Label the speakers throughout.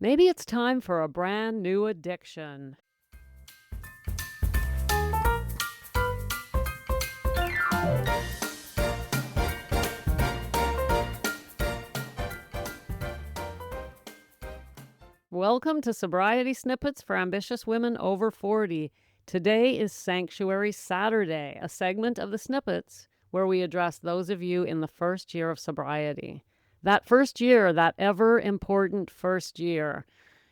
Speaker 1: Maybe it's time for a brand new addiction. Welcome to Sobriety Snippets for Ambitious Women Over 40. Today is Sanctuary Saturday, a segment of the snippets where we address those of you in the first year of sobriety. That first year, that ever important first year.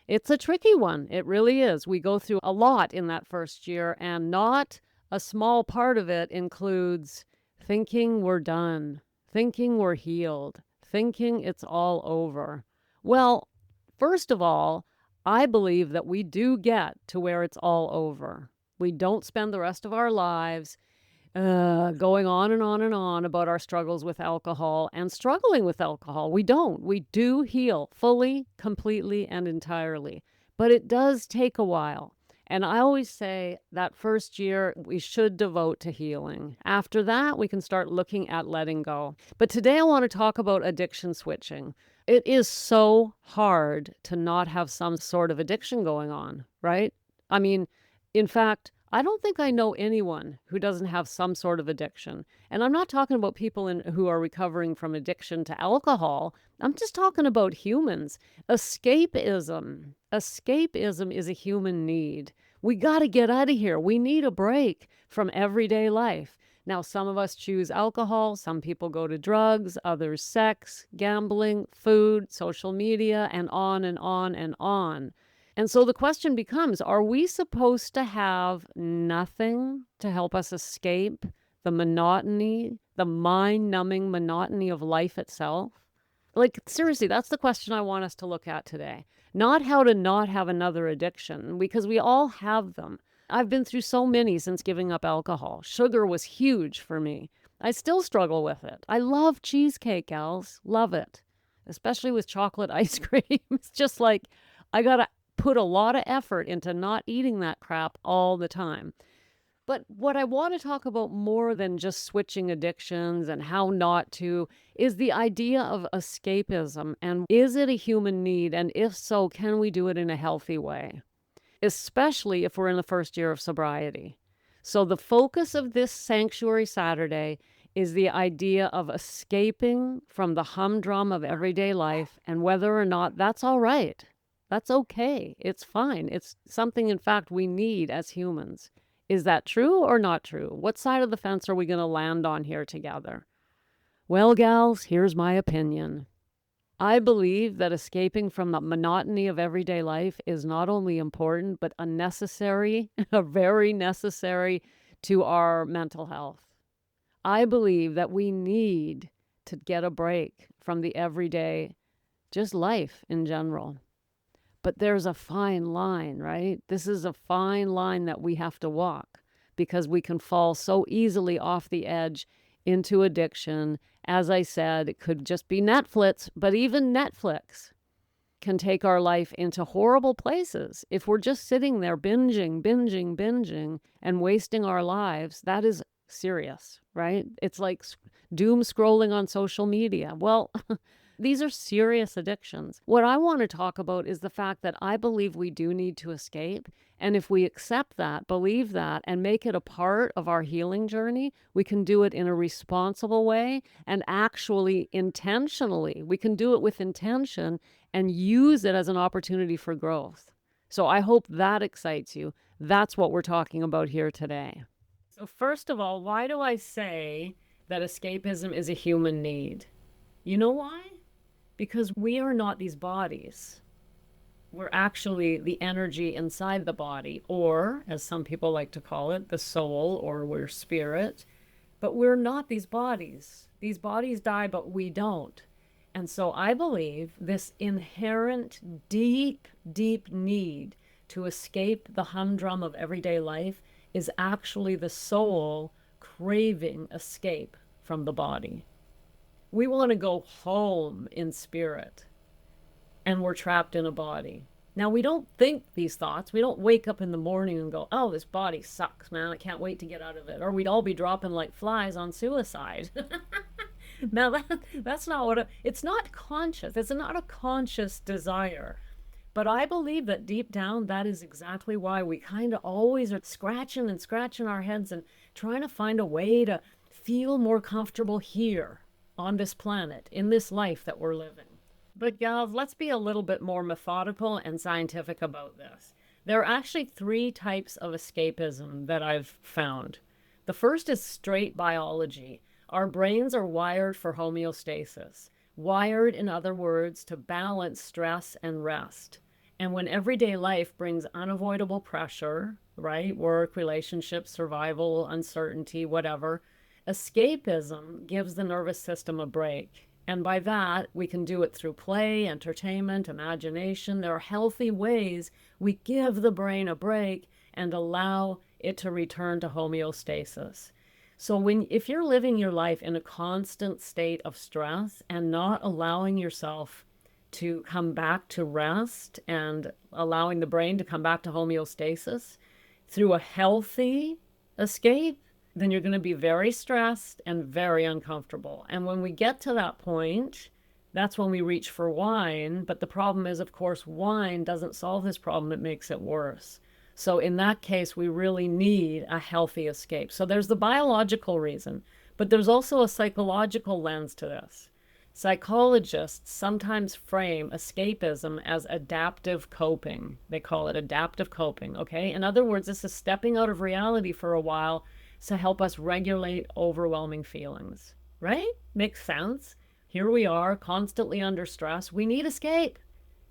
Speaker 1: It's a tricky one. It really is. We go through a lot in that first year, and not a small part of it includes thinking we're done, thinking we're healed, thinking it's all over. Well, first of all, I believe that we do get to where it's all over. We don't spend the rest of our lives going on and on and on about our struggles with alcohol and struggling with alcohol. We don't. We do heal fully, completely, and entirely. But it does take a while. And I always say that first year we should devote to healing. After that, we can start looking at letting go. But today I want to talk about addiction switching. It is so hard to not have some sort of addiction going on, right? I mean, in fact, I don't think I know anyone who doesn't have some sort of addiction. And I'm not talking about people who are recovering from addiction to alcohol. I'm just talking about humans. Escapism. Escapism is a human need. We got to get out of here. We need a break from everyday life. Now, some of us choose alcohol. Some people go to drugs, others sex, gambling, food, social media, and on and on and on. And so the question becomes, are we supposed to have nothing to help us escape the monotony, the mind-numbing monotony of life itself? Like, seriously, that's the question I want us to look at today. Not how to not have another addiction, because we all have them. I've been through so many since giving up alcohol. Sugar was huge for me. I still struggle with it. I love cheesecake, gals. Love it. Especially with chocolate ice cream. It's just like, I gotta put a lot of effort into not eating that crap all the time. But what I want to talk about more than just switching addictions and how not to is the idea of escapism. And is it a human need? And if so, can we do it in a healthy way? Especially if we're in the first year of sobriety. So the focus of this Sanctuary Saturday is the idea of escaping from the humdrum of everyday life and whether or not that's all right. That's okay. It's fine. It's something, in fact, we need as humans. Is that true or not true? What side of the fence are we going to land on here together? Well, gals, here's my opinion. I believe that escaping from the monotony of everyday life is not only important, but unnecessary, very necessary to our mental health. I believe that we need to get a break from the everyday, just life in general. But there's a fine line, right? This is a fine line that we have to walk because we can fall so easily off the edge into addiction. As I said, it could just be Netflix, but even Netflix can take our life into horrible places. If we're just sitting there binging, and wasting our lives, that is serious, right? It's like doom scrolling on social media. Well, these are serious addictions. What I want to talk about is the fact that I believe we do need to escape. And if we accept that, believe that, and make it a part of our healing journey, we can do it in a responsible way and actually intentionally. We can do it with intention and use it as an opportunity for growth. So I hope that excites you. That's what we're talking about here today. So first of all, why do I say that escapism is a human need? You know why? Because we are not these bodies. We're actually the energy inside the body, or as some people like to call it, the soul, or we're spirit. But we're not these bodies. These bodies die, but we don't. And so I believe this inherent, deep, deep need to escape the humdrum of everyday life is actually the soul craving escape from the body. We want to go home in spirit, and we're trapped in a body. Now, we don't think these thoughts. We don't wake up in the morning and go, oh, this body sucks, man. I can't wait to get out of it. Or we'd all be dropping like flies on suicide. Now, that's not what it's not conscious. It's not a conscious desire. But I believe that deep down, that is exactly why we kind of always are scratching and scratching our heads and trying to find a way to feel more comfortable here on this planet, in this life that we're living. But gals, let's be a little bit more methodical and scientific about this. There are actually three types of escapism that I've found. The first is straight biology. Our brains are wired for homeostasis. Wired, in other words, to balance stress and rest. And when everyday life brings unavoidable pressure, right? Work, relationships, survival, uncertainty, whatever, escapism gives the nervous system a break. And by that, we can do it through play, entertainment, imagination. There are healthy ways we give the brain a break and allow it to return to homeostasis. So if you're living your life in a constant state of stress and not allowing yourself to come back to rest and allowing the brain to come back to homeostasis through a healthy escape, then you're going to be very stressed and very uncomfortable. And when we get to that point, that's when we reach for wine. But the problem is, of course, wine doesn't solve this problem. It makes it worse. So in that case, we really need a healthy escape. So there's the biological reason, but there's also a psychological lens to this. Psychologists sometimes frame escapism as adaptive coping. They call it adaptive coping, okay? In other words, this is stepping out of reality for a while to help us regulate overwhelming feelings, right? Makes sense. Here we are, constantly under stress. We need escape.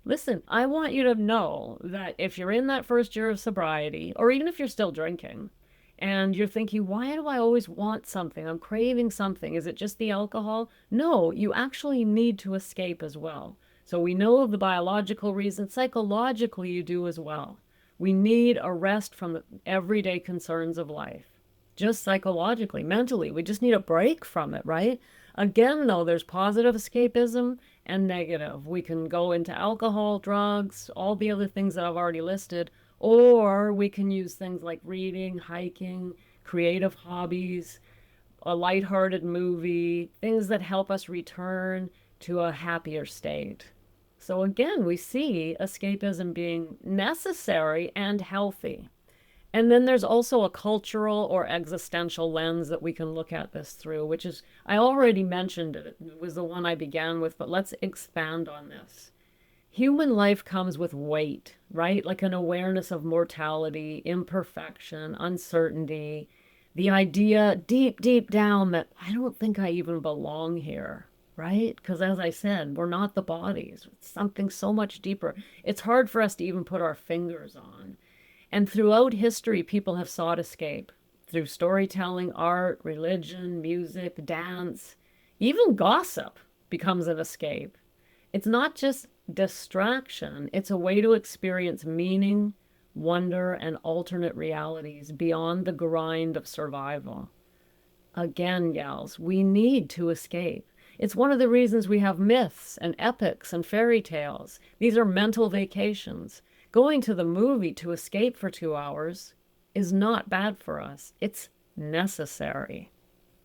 Speaker 1: Listen, I want you to know that if you're in that first year of sobriety, or even if you're still drinking, and you're thinking, why do I always want something? I'm craving something. Is it just the alcohol? No, you actually need to escape as well. So we know the biological reason. Psychologically, you do as well. We need a rest from the everyday concerns of life. Just psychologically, mentally, we just need a break from it, right? Again, though, there's positive escapism and negative. We can go into alcohol, drugs, all the other things that I've already listed, or we can use things like reading, hiking, creative hobbies, a lighthearted movie, things that help us return to a happier state. So again, we see escapism being necessary and healthy. And then there's also a cultural or existential lens that we can look at this through, which is, I already mentioned it. It was the one I began with, but let's expand on this. Human life comes with weight, right? Like an awareness of mortality, imperfection, uncertainty, the idea deep, deep down that I don't think I even belong here, right? Because as I said, we're not the bodies. It's something so much deeper. It's hard for us to even put our fingers on. And throughout history, people have sought escape through storytelling, art, religion, music, dance, even gossip becomes an escape. It's not just distraction. It's a way to experience meaning, wonder, and alternate realities beyond the grind of survival. Again, gals, we need to escape. It's one of the reasons we have myths and epics and fairy tales. These are mental vacations. Going to the movie to escape for 2 hours is not bad for us. It's necessary.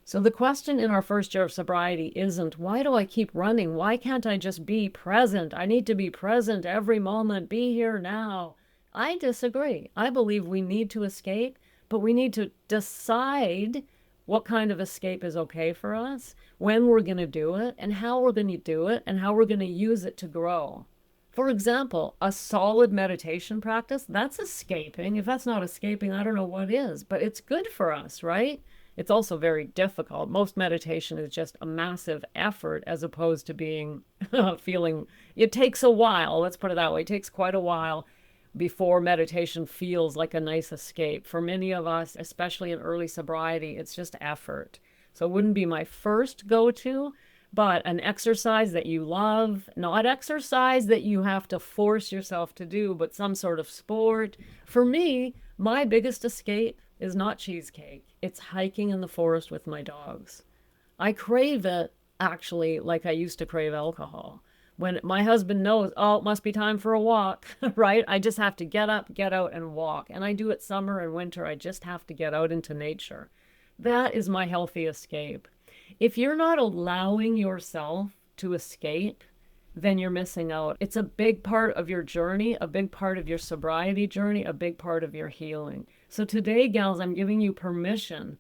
Speaker 1: So the question in our first year of sobriety isn't, why do I keep running? Why can't I just be present? I need to be present every moment, be here now. I disagree. I believe we need to escape, but we need to decide what kind of escape is okay for us, when we're going to do it, and how we're going to do it, and how we're going to use it to grow. For example, a solid meditation practice, that's escaping. If that's not escaping, I don't know what is, but it's good for us, right? It's also very difficult. Most meditation is just a massive effort as opposed to being feeling, it takes a while, let's put it that way. It takes quite a while before meditation feels like a nice escape. For many of us, especially in early sobriety, it's just effort. So it wouldn't be my first go-to, but an exercise that you love, not exercise that you have to force yourself to do, but some sort of sport. For me, my biggest escape is not cheesecake. It's hiking in the forest with my dogs. I crave it, actually, like I used to crave alcohol. When my husband knows, oh, it must be time for a walk, right? I just have to get up, get out, and walk. And I do it summer and winter. I just have to get out into nature. That is my healthy escape. If you're not allowing yourself to escape, then you're missing out. It's a big part of your journey, a big part of your sobriety journey, a big part of your healing. So today, gals, I'm giving you permission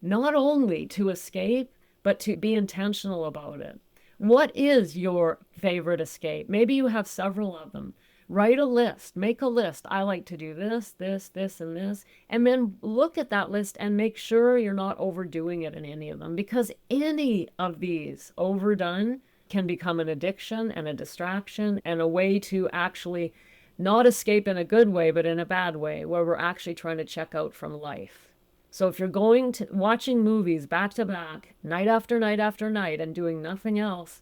Speaker 1: not only to escape, but to be intentional about it. What is your favorite escape? Maybe you have several of them. Write a list, make a list. I like to do this, this, this, and this. And then look at that list and make sure you're not overdoing it in any of them, because any of these overdone can become an addiction and a distraction and a way to actually not escape in a good way, but in a bad way, where we're actually trying to check out from life. So if you're going to watching movies back to back, night after night after night, and doing nothing else,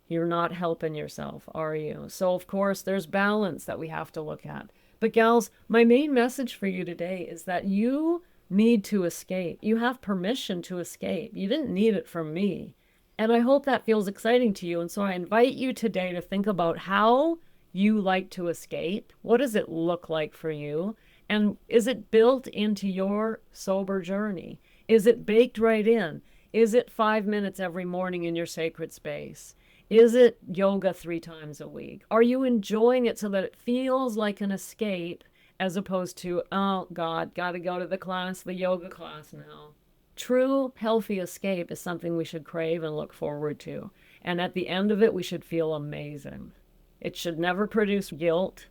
Speaker 1: you're not helping yourself, are you? So of course, there's balance that we have to look at. But gals, my main message for you today is that you need to escape. You have permission to escape. You didn't need it from me. And I hope that feels exciting to you. And so I invite you today to think about how you like to escape. What does it look like for you? And is it built into your sober journey? Is it baked right in? Is it 5 minutes every morning in your sacred space? Is it yoga 3 times a week? Are you enjoying it so that it feels like an escape as opposed to, oh God, got to go to the yoga class now? True healthy escape is something we should crave and look forward to. And at the end of it, we should feel amazing. It should never produce guilt,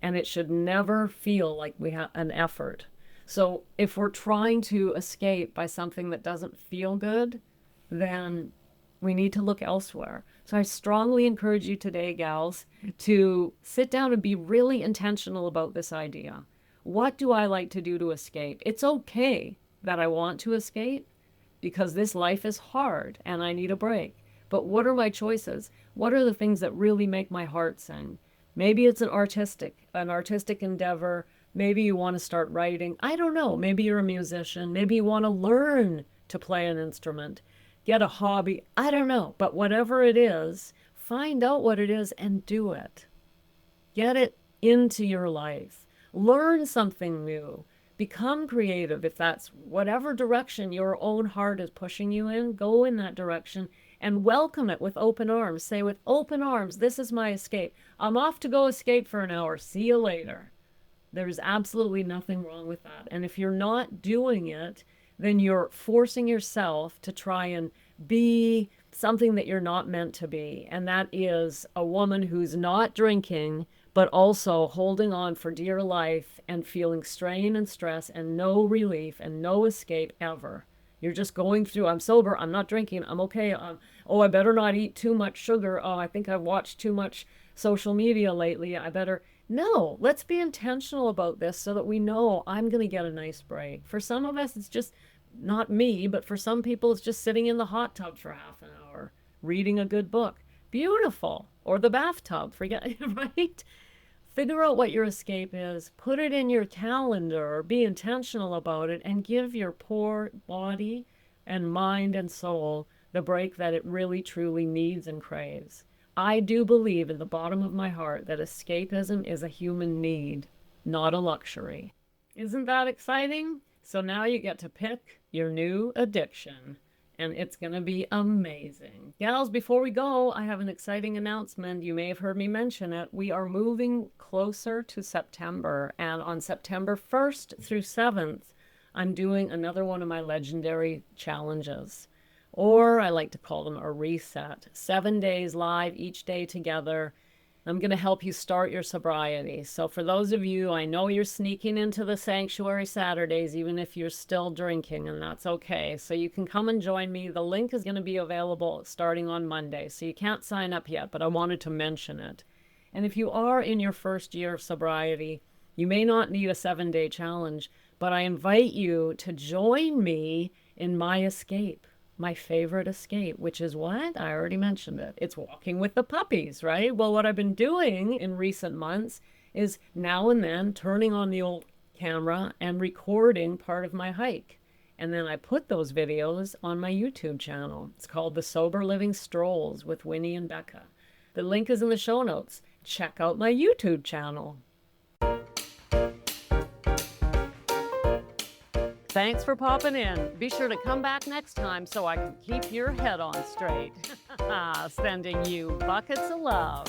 Speaker 1: and it should never feel like we have an effort. So if we're trying to escape by something that doesn't feel good, then we need to look elsewhere. So I strongly encourage you today, gals, to sit down and be really intentional about this idea. What do I like to do to escape? It's okay that I want to escape because this life is hard and I need a break. But what are my choices? What are the things that really make my heart sing? Maybe it's an artistic endeavor. Maybe you want to start writing. I don't know. Maybe you're a musician. Maybe you want to learn to play an instrument. Get a hobby, I don't know, but whatever it is, find out what it is and do it. Get it into your life. Learn something new. Become creative. If that's whatever direction your own heart is pushing you in, go in that direction and welcome it with open arms. Say with open arms, this is my escape. I'm off to go escape for an hour. See you later. There's absolutely nothing wrong with that. And if you're not doing it, then you're forcing yourself to try and be something that you're not meant to be. And that is a woman who's not drinking, but also holding on for dear life and feeling strain and stress and no relief and no escape ever. You're just going through, I'm sober, I'm not drinking, I'm okay. I better not eat too much sugar. Oh, I think I've watched too much social media lately. No, let's be intentional about this so that we know I'm going to get a nice break. For some of us, it's just not me, but for some people, it's just sitting in the hot tub for half an hour, reading a good book. Beautiful. Or the bathtub, forget, right? Figure out what your escape is, put it in your calendar, or be intentional about it, and give your poor body and mind and soul the break that it really truly needs and craves. I do believe in the bottom of my heart that escapism is a human need, not a luxury. Isn't that exciting? So now you get to pick your new addiction, and it's going to be amazing. Gals, before we go, I have an exciting announcement. You may have heard me mention it. We are moving closer to September, and on September 1st through 7th, I'm doing another one of my legendary challenges. Or I like to call them a reset. 7 days live, each day together. I'm going to help you start your sobriety. So for those of you, I know you're sneaking into the sanctuary Saturdays, even if you're still drinking, and that's okay. So you can come and join me. The link is going to be available starting on Monday. So you can't sign up yet, but I wanted to mention it. And if you are in your first year of sobriety, you may not need a 7-day challenge, but I invite you to join me in my escape. My favorite escape, which is what? I already mentioned it. It's walking with the puppies, right? Well, what I've been doing in recent months is now and then turning on the old camera and recording part of my hike. And then I put those videos on my YouTube channel. It's called The Sober Living Strolls with Winnie and Becca. The link is in the show notes. Check out my YouTube channel. Thanks for popping in. Be sure to come back next time so I can keep your head on straight. Sending you buckets of love.